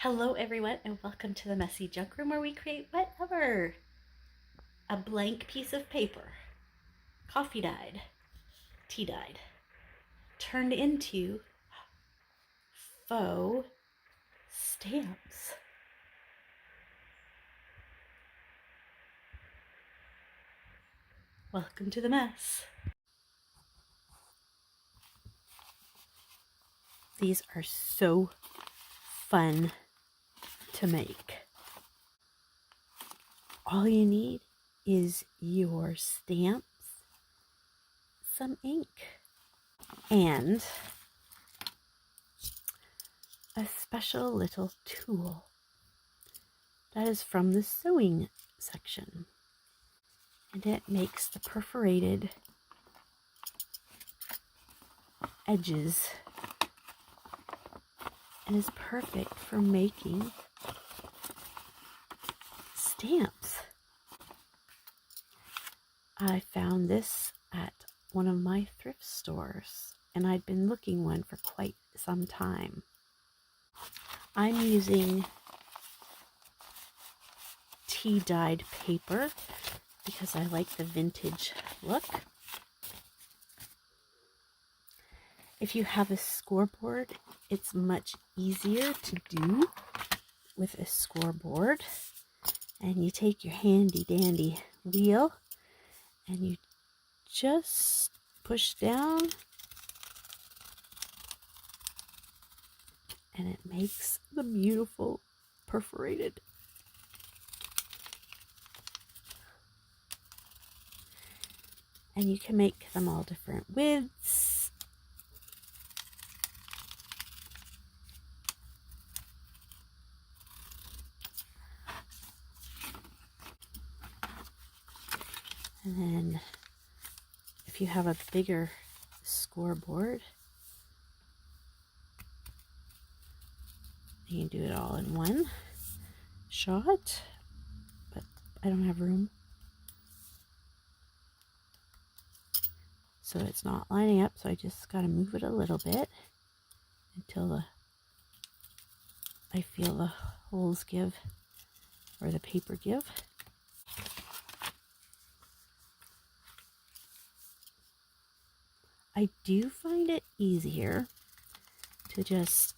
Hello everyone and welcome to the Messy Junk Room where we create whatever. A blank piece of paper, coffee dyed, tea dyed, turned into faux stamps. Welcome to the mess. These are so fun to make. All you need is your stamps, some ink, and a special little tool that is from the sewing section, and it makes the perforated edges and is perfect for making stamps. I found this at one of my thrift stores, and I'd been looking one for quite some time. I'm using tea dyed paper because I like the vintage look. If you have a scoreboard, it's much easier to do with a scoreboard. And you take your handy dandy wheel and you just push down and it makes the beautiful perforated. And you can make them all different widths. And then if you have a bigger scoreboard, you can do it all in one shot, but I don't have room. So it's not lining up, so I just got to move it a little bit until I feel the holes give, or the paper give. I do find it easier to just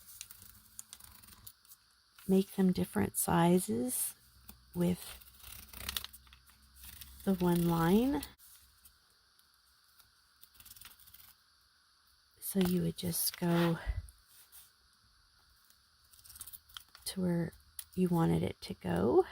make them different sizes with the one line. So you would just go to where you wanted it to go.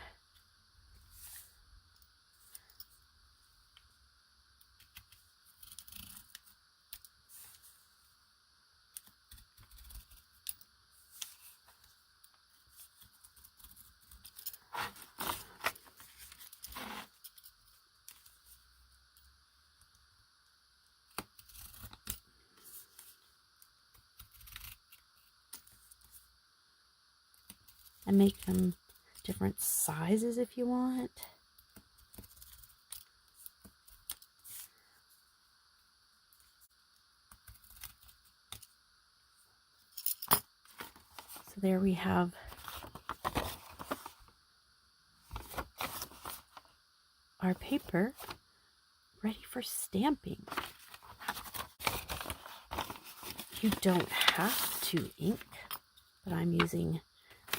And make them different sizes if you want. So there we have our paper ready for stamping. You don't have to ink, but I'm using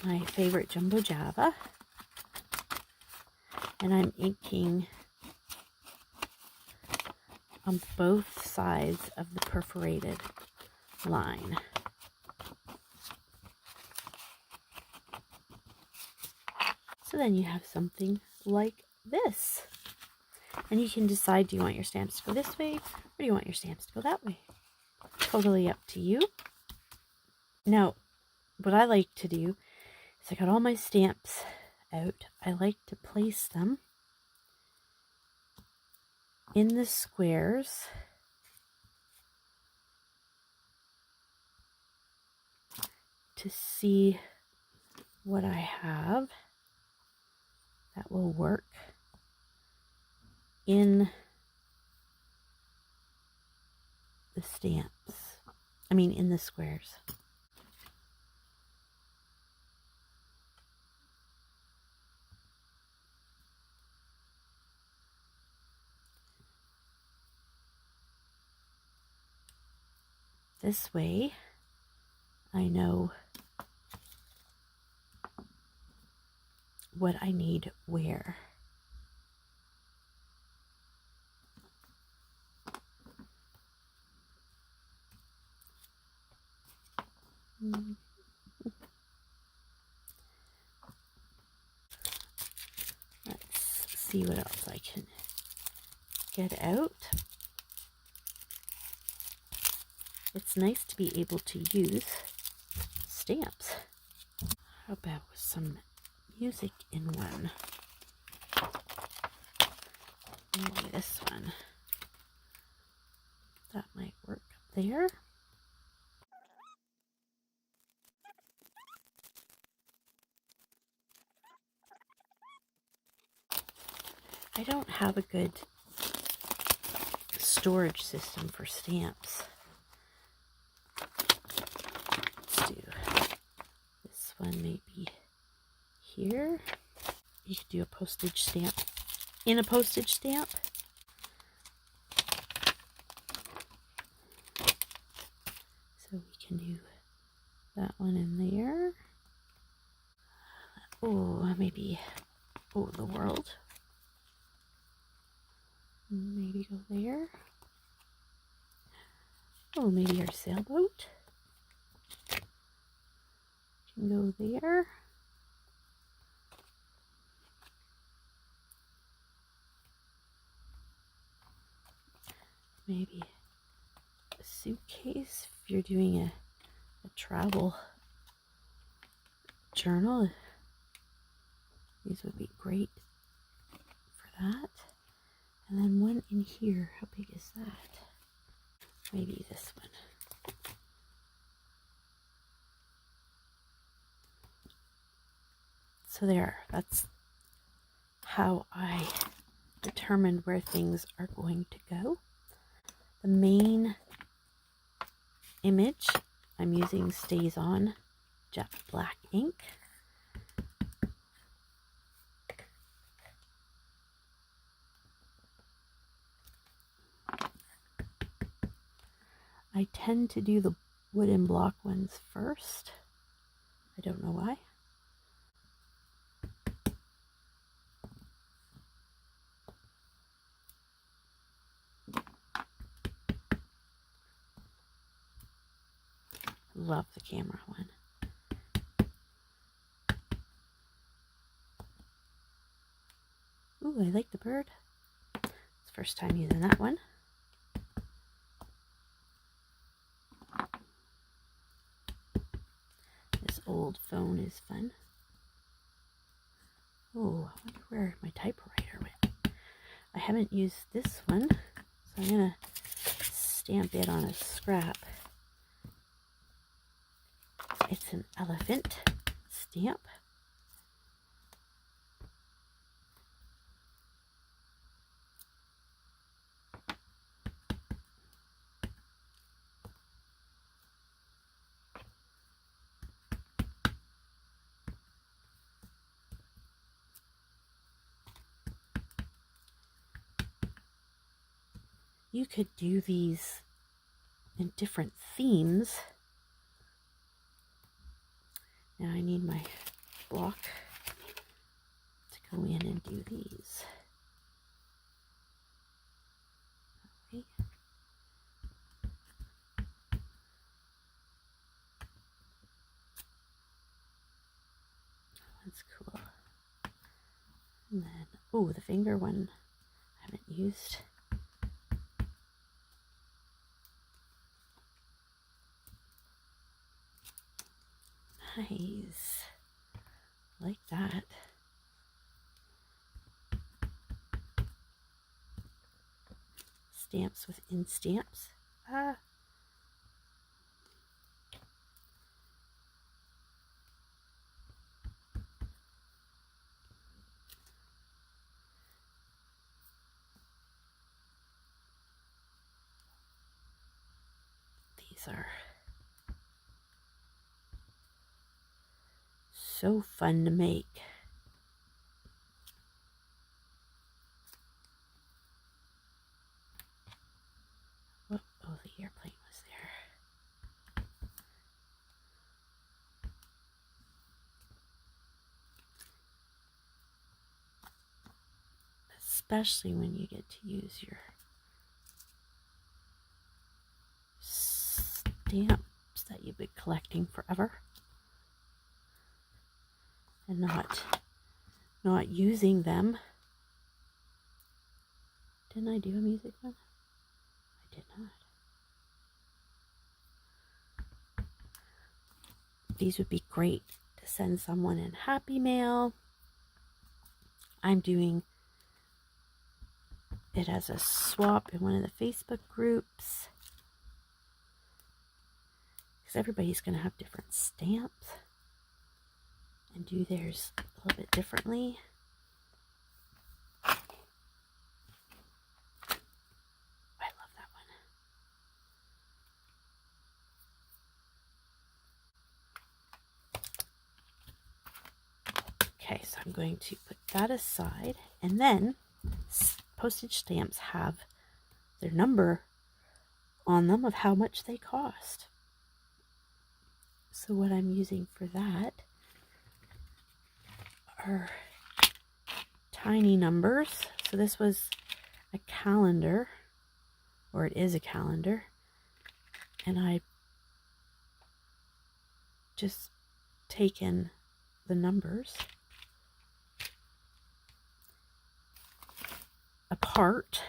my favorite Jumbo Java, and I'm inking on both sides of the perforated line. So then you have something like this, and you can decide, do you want your stamps to go this way, or do you want your stamps to go that way? Totally up to you. Now, what I like to do is I got all my stamps out. I like to place them in the squares to see what I have that will work in the stamps. I mean, in the squares. This way, I know what I need where. Let's see what else I can get out. It's nice to be able to use stamps. How about with some music in one? Maybe this one. That might work there. I don't have a good storage system for stamps. Let's do this one maybe here. You could do a postage stamp in a postage stamp. So we can do that one in there. Oh, maybe, oh, the world. Maybe go there. Oh, maybe our sailboat can go there. Maybe a suitcase if you're doing a travel journal. These would be great for that. And then one in here. How big is that? Maybe this one. So there, that's how I determined where things are going to go. The main image I'm using stays on jet black ink. I tend to do the wooden block ones first. I don't know why. Love the camera one. Ooh, I like the bird. It's the first time using that one. This old phone is fun. Oh, I wonder where my typewriter went. I haven't used this one, so I'm gonna stamp it on a scrap. It's an elephant stamp. You could do these in different themes. Now I need my block to go in and do these. Okay. That's cool. And then, oh, the finger one I haven't used. Nice. Like that. Stamps within stamps. These are so fun to make. Oh, the airplane was there. especially when you get to use your stamps that you've been collecting forever and not using them. Didn't I do a music one? I did not. These would be great to send someone in Happy Mail. I'm doing it as a swap in one of the Facebook groups, because everybody's going to have different stamps and do theirs a little bit differently. I love that one. Okay, so I'm going to put that aside, and then postage stamps have their number on them of how much they cost. So what I'm using for that are tiny numbers. So this was a calendar, or it is a calendar, and I just taken the numbers apart.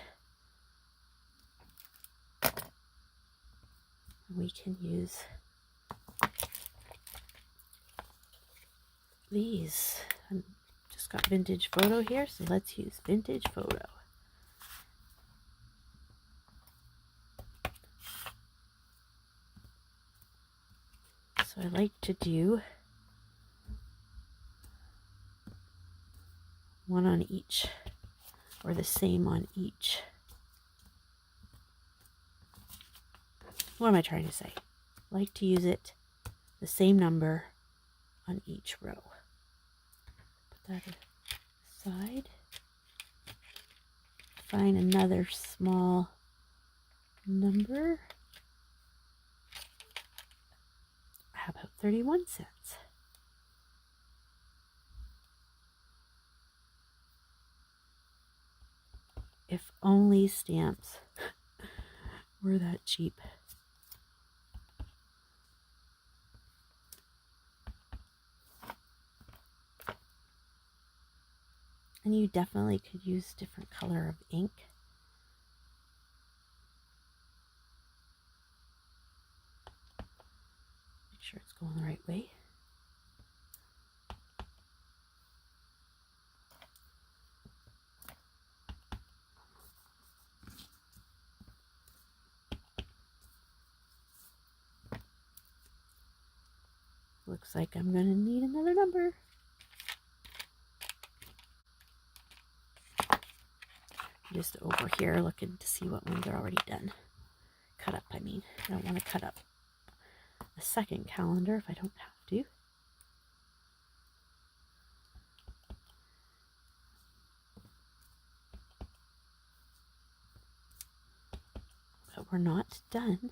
We can use these. I just got vintage photo here, so let's use vintage photo. So I like to do one on each, or the same on each. What am I trying to say? I like to use it the same number on each row. Put that aside. Find another small number. How about 31 cents? If only stamps were that cheap. And you definitely could use different color of ink. Make sure it's going the right way. Looks like I'm going to need another number. Just over here looking to see what ones are already done. Cut up, I mean. I don't want to cut up a second calendar if I don't have to. But we're not done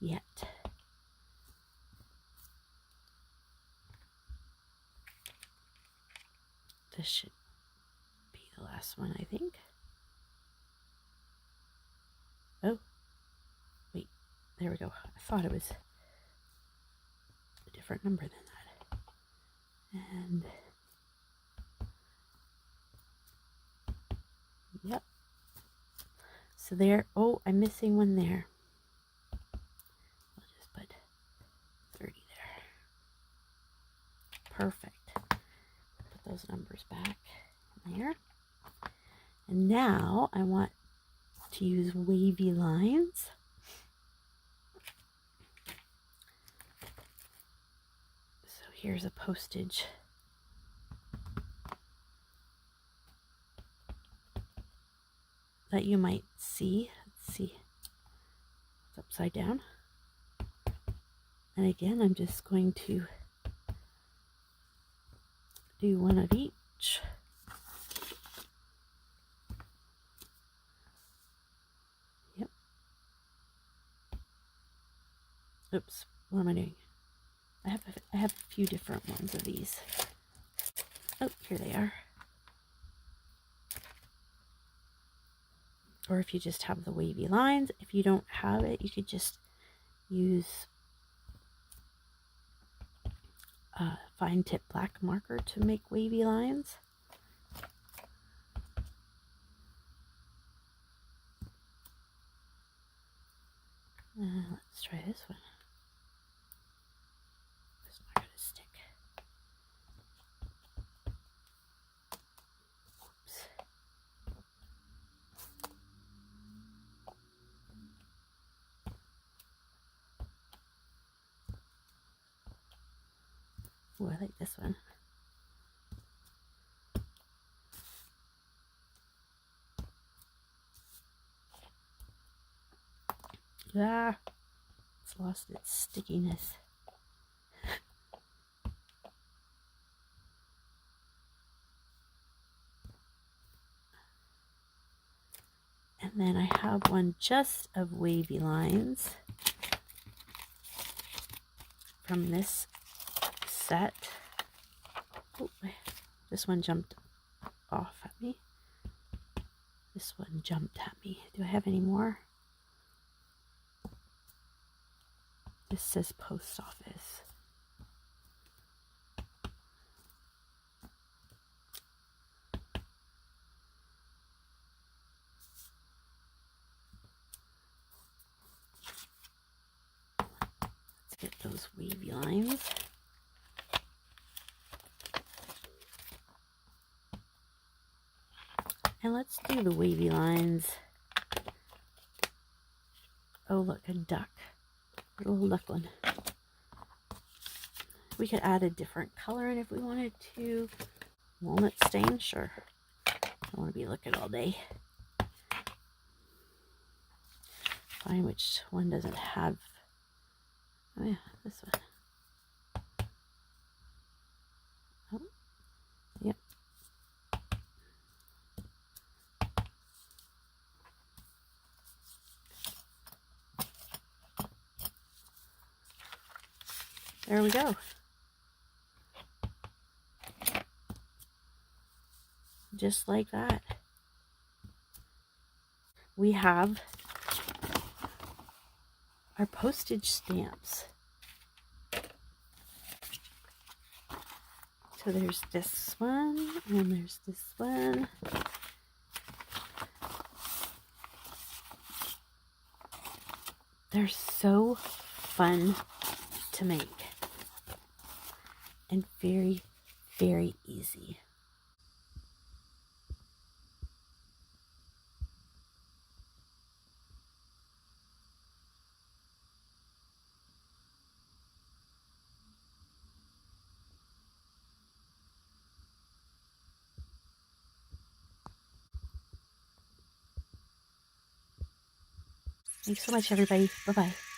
yet. This should be the last one, I think. Oh, wait, there we go. I thought it was a different number than that. And, yep. So there, oh, I'm missing one there. I'll just put 30 there. Perfect. Put those numbers back there. And now I want to use wavy lines. So here's a postage that you might see. Let's see. It's upside down. And again, I'm just going to do one of each. Yep. Oops, what am I doing? I have a few different ones of these. Oh, here they are. or if you just have the wavy lines. If you don't have it, you could just use a fine tip black marker to make wavy lines. Let's try this one. It's not going to stick. Oops. Oh, I like this one. Ah, it's lost its stickiness. And then I have one just of wavy lines from this set. Oh, this one jumped off at me. This one jumped at me. Do I have any more? This says post office. Let's get those wavy lines. And let's do the wavy lines. Oh, look, a duck. A little duckling. We could add a different color in if we wanted to. Walnut stain, sure. I don't want to be looking all day. Find which one doesn't have. Oh yeah, this one. Oh, yep. There we go. Just like that. We have our postage stamps. So there's this one, and there's this one. They're so fun to make and very, very easy. Thanks so much, everybody. Bye-bye.